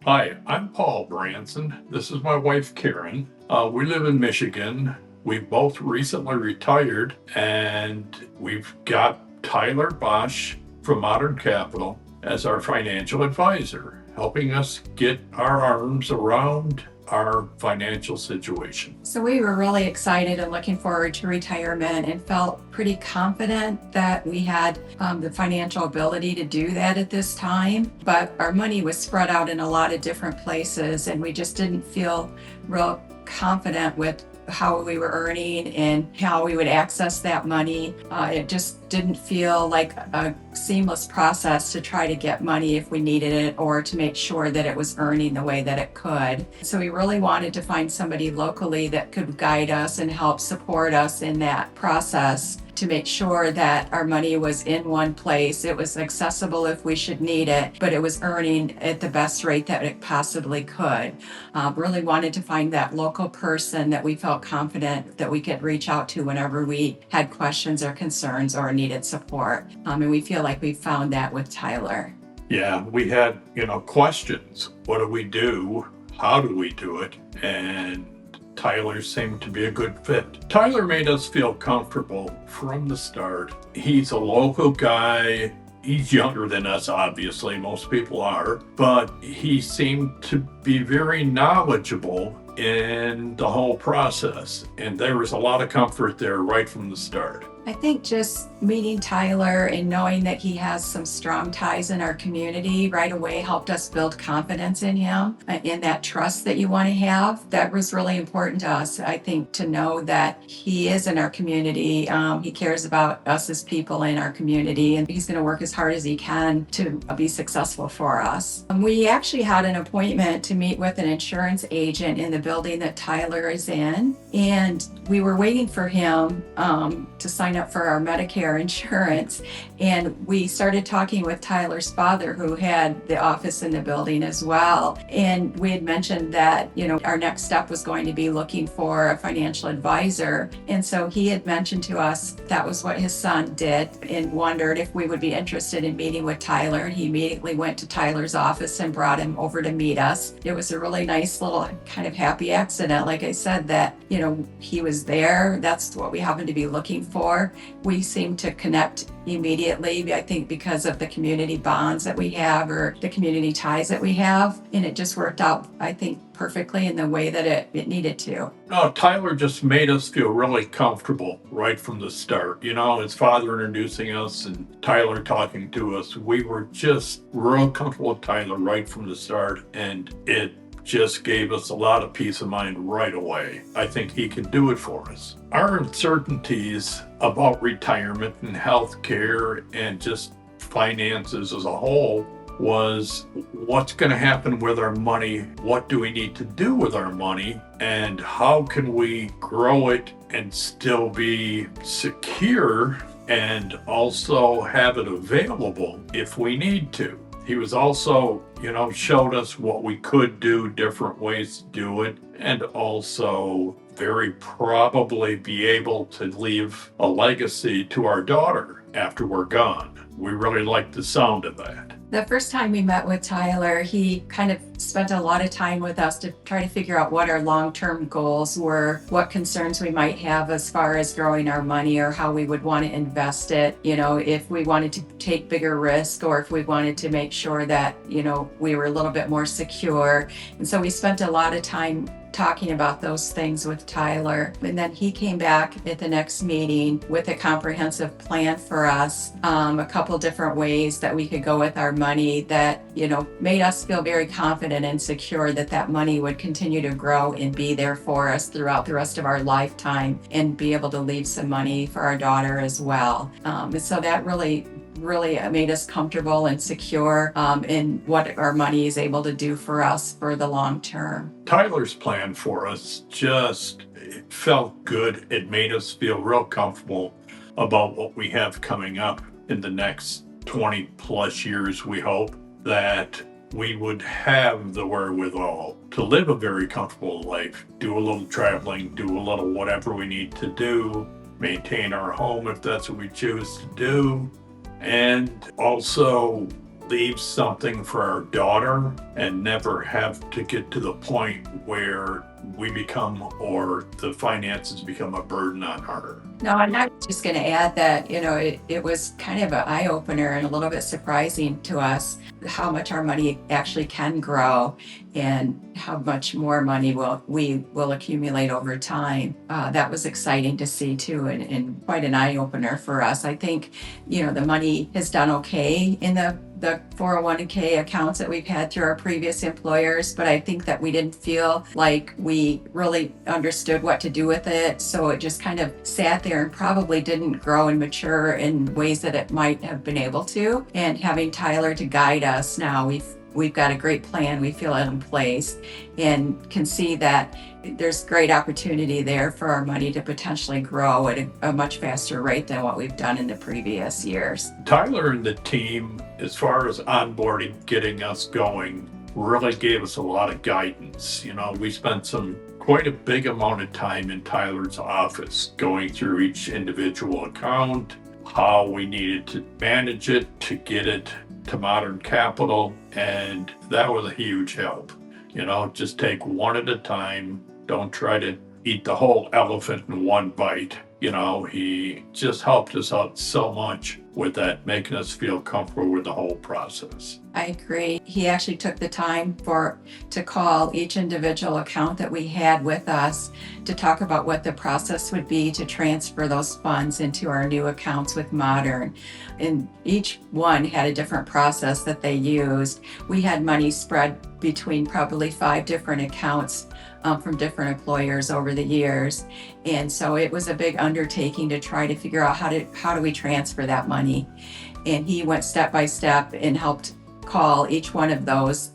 Hi, I'm Paul Branson. This is my wife, Karen. We live in Michigan. We both recently retired, and we've got Tyler Bosch from MDRN Capital as our financial advisor, helping us get our arms around our financial situation. So we were really excited and looking forward to retirement and felt pretty confident that we had the financial ability to do that at this time. But our money was spread out in a lot of different places, and we just didn't feel real confident with how we were earning and how we would access that money. It just didn't feel like a seamless process to try to get money if we needed it, or to make sure that it was earning the way that it could. So we really wanted to find somebody locally that could guide us and help support us in that process, to make sure that our money was in one place, it was accessible if we should need it, but it was earning at the best rate that it possibly could. Really wanted to find that local person that we felt confident that we could reach out to whenever we had questions or concerns or needed support. And we feel like we found that with Tyler. Yeah, we had, questions. What do we do? How do we do it? And Tyler seemed to be a good fit. Tyler made us feel comfortable from the start. He's a local guy. He's younger than us, obviously, most people are, but he seemed to be very knowledgeable in the whole process. And there was a lot of comfort there right from the start. I think just meeting Tyler and knowing that he has some strong ties in our community right away helped us build confidence in him, in that trust that you want to have. That was really important to us, I think, to know that he is in our community. He cares about us as people in our community, and he's going to work as hard as he can to be successful for us. We actually had an appointment to meet with an insurance agent in the building that Tyler is in, and we were waiting for him to sign up for our Medicare insurance, and we started talking with Tyler's father, who had the office in the building as well. And we had mentioned that our next step was going to be looking for a financial advisor, and so he had mentioned to us that was what his son did, and wondered if we would be interested in meeting with Tyler. And he immediately went to Tyler's office and brought him over to meet us. It was a really nice little kind of happy accident, like I said, that he was there. That's what we happened to be looking for. We seemed to connect immediately, I think, because of the community bonds that we have, or the community ties that we have. And it just worked out, I think, perfectly in the way that it needed to. No, Tyler just made us feel really comfortable right from the start. His father introducing us and Tyler talking to us. We were just real comfortable with Tyler right from the start, and it just gave us a lot of peace of mind right away. I think he can do it for us. Our uncertainties about retirement and healthcare and just finances as a whole was, what's going to happen with our money? What do we need to do with our money? And how can we grow it and still be secure, and also have it available if we need to? He was also, showed us what we could do, different ways to do it, and also very probably be able to leave a legacy to our daughter after we're gone. We really like the sound of that. The first time we met with Tyler, he kind of spent a lot of time with us to try to figure out what our long-term goals were, what concerns we might have as far as growing our money, or how we would want to invest it, if we wanted to take bigger risk, or if we wanted to make sure that, we were a little bit more secure. And so we spent a lot of time talking about those things with Tyler. And then he came back at the next meeting with a comprehensive plan for us, a couple different ways that we could go with our money that, made us feel very confident and secure that that money would continue to grow and be there for us throughout the rest of our lifetime, and be able to leave some money for our daughter as well. And so that really made us comfortable and secure in what our money is able to do for us for the long term. Tyler's plan for us it felt good. It made us feel real comfortable about what we have coming up in the next 20 plus years. We hope that we would have the wherewithal to live a very comfortable life, do a little traveling, do a little whatever we need to do, maintain our home if that's what we choose to do. And also, leave something for our daughter and never have to get to the point where we become or the finances become a burden on her. No, I'm not just going to add that, it was kind of an eye opener and a little bit surprising to us how much our money actually can grow and how much more money we will accumulate over time. That was exciting to see too, and quite an eye opener for us. I think, the money has done okay in the 401k accounts that we've had through our previous employers, but I think that we didn't feel like we really understood what to do with it. So it just kind of sat there and probably didn't grow and mature in ways that it might have been able to. And having Tyler to guide us now, we've got a great plan. We feel it in place and can see that there's great opportunity there for our money to potentially grow at a much faster rate than what we've done in the previous years. Tyler and the team, as far as onboarding, getting us going, really gave us a lot of guidance. We spent quite a big amount of time in Tyler's office going through each individual account, how we needed to manage it to get it to Modern Capital, and that was a huge help. Just take one at a time. Don't try to eat the whole elephant in one bite. He just helped us out so much with that, making us feel comfortable with the whole process. I agree. He actually took the time to call each individual account that we had with us to talk about what the process would be to transfer those funds into our new accounts with Modern. And each one had a different process that they used. We had money spread between probably 5 different accounts from different employers over the years. And so it was a big undertaking to try to figure out how do we transfer that money. And he went step by step and helped call each one of those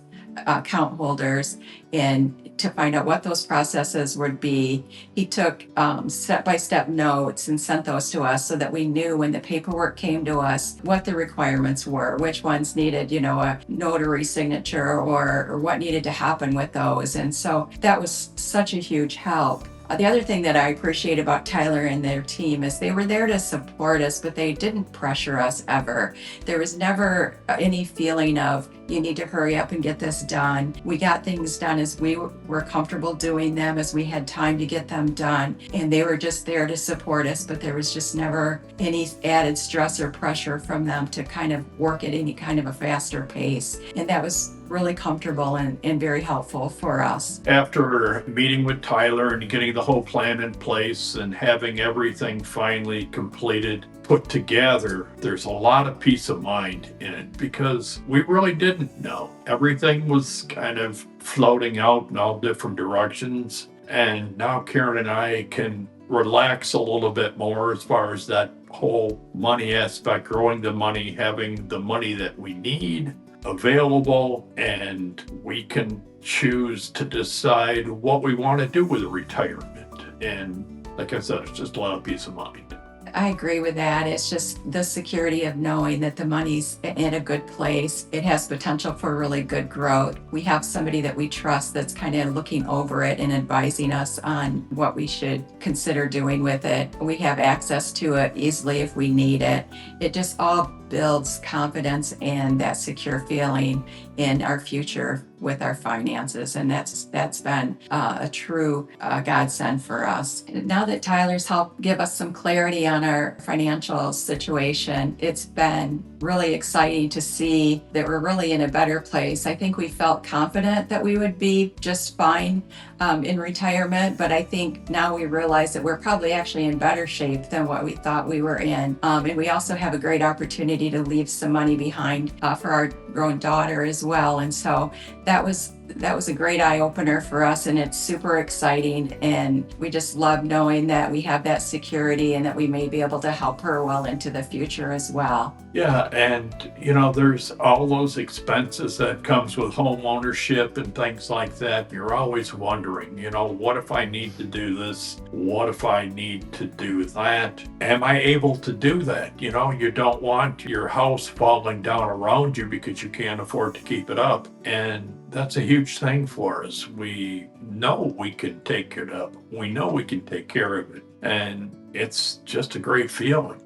account holders and to find out what those processes would be. He took step-by-step notes and sent those to us so that we knew when the paperwork came to us what the requirements were, which ones needed, a notary signature or what needed to happen with those. And so that was such a huge help. The other thing that I appreciate about Tyler and their team is they were there to support us, but they didn't pressure us ever. There was never any feeling of, you need to hurry up and get this done. We got things done as we were comfortable doing them, as we had time to get them done. And they were just there to support us, but there was just never any added stress or pressure from them to kind of work at any kind of a faster pace. And that was really comfortable and very helpful for us. After meeting with Tyler and getting the whole plan in place and having everything finally completed, put together, there's a lot of peace of mind in it because we really didn't know. Everything was kind of floating out in all different directions. And now Karen and I can relax a little bit more as far as that whole money aspect, growing the money, having the money that we need available, and we can choose to decide what we want to do with retirement. And like I said, it's just a lot of peace of mind. I agree with that. It's just the security of knowing that the money's in a good place. It has potential for really good growth. We have somebody that we trust that's kind of looking over it and advising us on what we should consider doing with it. We have access to it easily if we need it. It just all builds confidence and that secure feeling in our future with our finances. And that's been a true godsend for us. Now that Tyler's helped give us some clarity on our financial situation, it's been really exciting to see that we're really in a better place. I think we felt confident that we would be just fine in retirement, but I think now we realize that we're probably actually in better shape than what we thought we were in. And we also have a great opportunity to leave some money behind for our grown daughter as well. And so that was a great eye opener for us, and it's super exciting. And we just love knowing that we have that security and that we may be able to help her well into the future as well. Yeah, and there's all those expenses that comes with home ownership and things like that. You're always wondering, what if I need to do this? What if I need to do that? Am I able to do that? You don't want your house falling down around you because you can't afford to keep it up. And that's a huge thing for us. We know we can take it up. We know we can take care of it. And it's just a great feeling.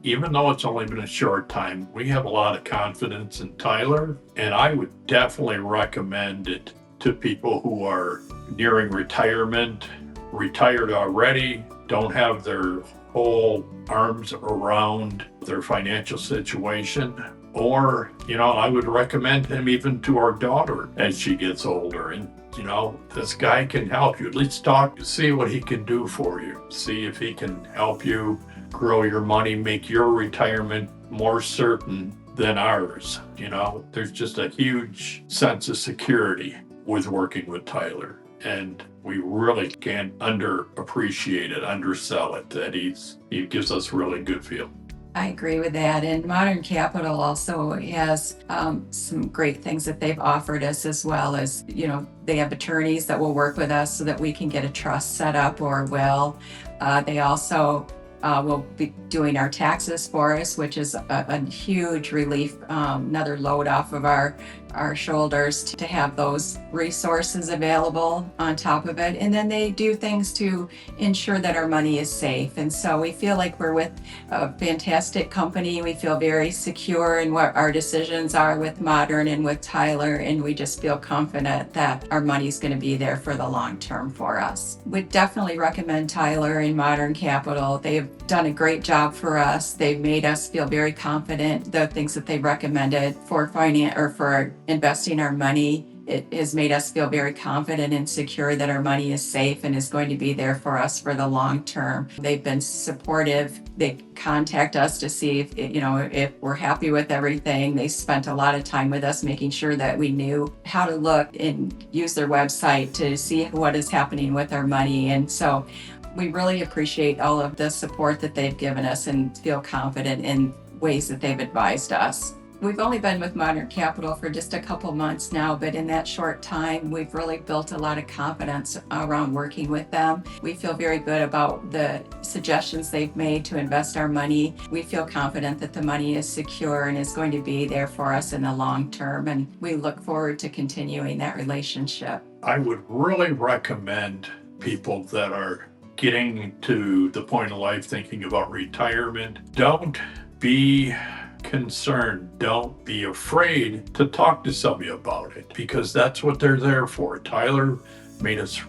Even though it's only been a short time, we have a lot of confidence in Tyler, and I would definitely recommend it to people who are nearing retirement, retired already, don't have their whole arms around their financial situation. Or, I would recommend him even to our daughter as she gets older. And this guy can help you. At least talk, see what he can do for you. See if he can help you grow your money, make your retirement more certain than ours. There's just a huge sense of security with working with Tyler. And we really can't undersell it, that he gives us really good feel. I agree with that. And Modern Capital also has some great things that they've offered us, as well as, they have attorneys that will work with us so that we can get a trust set up or will. They also will be doing our taxes for us, which is a huge relief, another load off of our shoulders to have those resources available on top of it. And then they do things to ensure that our money is safe. And so we feel like we're with a fantastic company. We feel very secure in what our decisions are with Modern and with Tyler, and we just feel confident that our money is going to be there for the long term for us. We definitely recommend Tyler and Modern Capital. They've done a great job for us. They've made us feel very confident. The things that they recommended for for investing our money, it has made us feel very confident and secure that our money is safe and is going to be there for us for the long term. They've been supportive. They contact us to see if we're happy with everything. They spent a lot of time with us making sure that we knew how to look and use their website to see what is happening with our money. And so we really appreciate all of the support that they've given us and feel confident in ways that they've advised us. We've only been with Modern Capital for just a couple months now, but in that short time, we've really built a lot of confidence around working with them. We feel very good about the suggestions they've made to invest our money. We feel confident that the money is secure and is going to be there for us in the long term, and we look forward to continuing that relationship. I would really recommend people that are getting to the point of life thinking about retirement, don't be concerned. Don't be afraid to talk to somebody about it, because that's what they're there for. Tyler made us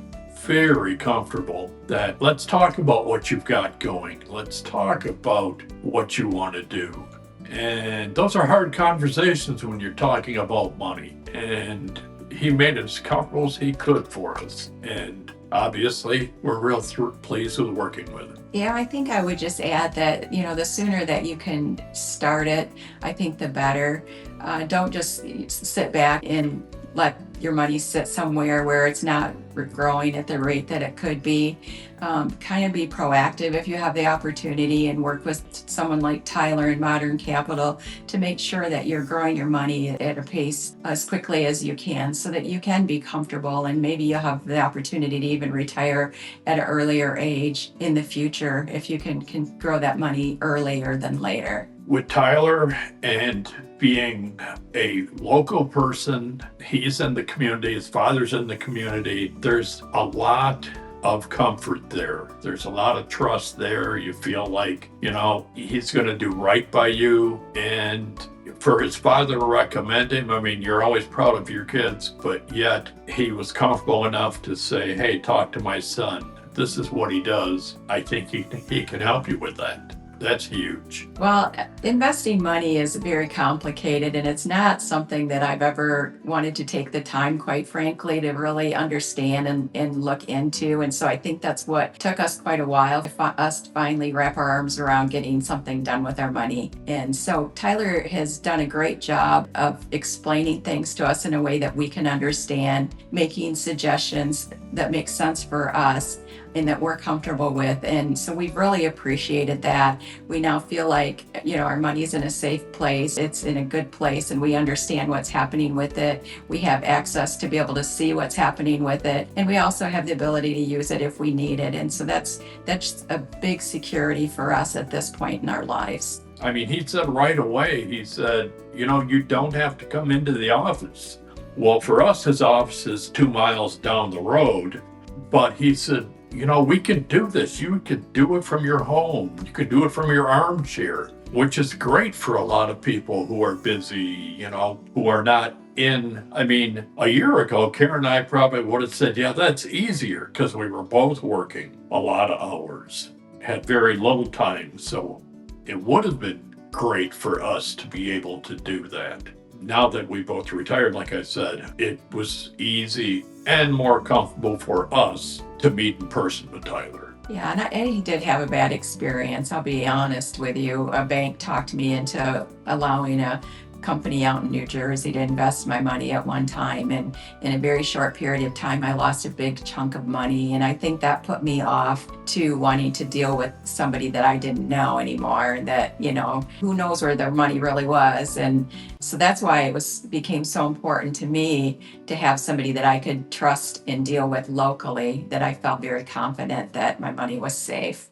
very comfortable that let's talk about what you've got going. Let's talk about what you want to do. And those are hard conversations when you're talking about money. And he made it as comfortable as he could for us. And obviously, we're real pleased with working with him. Yeah, I think I would just add that, the sooner that you can start it, I think the better. Don't just sit back and let your money sit somewhere where it's not growing at the rate that it could be. Kind of be proactive if you have the opportunity, and work with someone like Tyler and Modern Capital to make sure that you're growing your money at a pace as quickly as you can, so that you can be comfortable, and maybe you'll have the opportunity to even retire at an earlier age in the future if you can grow that money earlier than later. With Tyler, and being a local person, he's in the community, his father's in the community, there's a lot of comfort there. There's a lot of trust there. You feel like, he's going to do right by you. And for his father to recommend him, you're always proud of your kids, but yet he was comfortable enough to say, hey, talk to my son. This is what he does. I think he can help you with that. That's huge. Well, investing money is very complicated, and it's not something that I've ever wanted to take the time, quite frankly, to really understand and look into. And so I think that's what took us quite a while for us to finally wrap our arms around getting something done with our money. And so Tyler has done a great job of explaining things to us in a way that we can understand, making suggestions that make sense for us and that we're comfortable with. And so we've really appreciated that. We now feel like, our money's in a safe place. It's in a good place, and we understand what's happening with it. We have access to be able to see what's happening with it. And we also have the ability to use it if we need it. And so that's a big security for us at this point in our lives. He said right away, he said, you don't have to come into the office. Well, for us, his office is 2 miles down the road, but he said, we can do this. You could do it from your home. You could do it from your armchair, which is great for a lot of people who are busy, who are not in. I mean, a year ago, Karen and I probably would have said, yeah, that's easier because we were both working a lot of hours, had very little time. So it would have been great for us to be able to do that. Now that we both retired, like I said, it was easy and more comfortable for us to meet in person with Tyler. Yeah, and he did have a bad experience. I'll be honest with you. A bank talked me into allowing a company out in New Jersey to invest my money at one time. And in a very short period of time, I lost a big chunk of money. And I think that put me off to wanting to deal with somebody that I didn't know anymore, that, who knows where their money really was. And so that's why it became so important to me to have somebody that I could trust and deal with locally, that I felt very confident that my money was safe.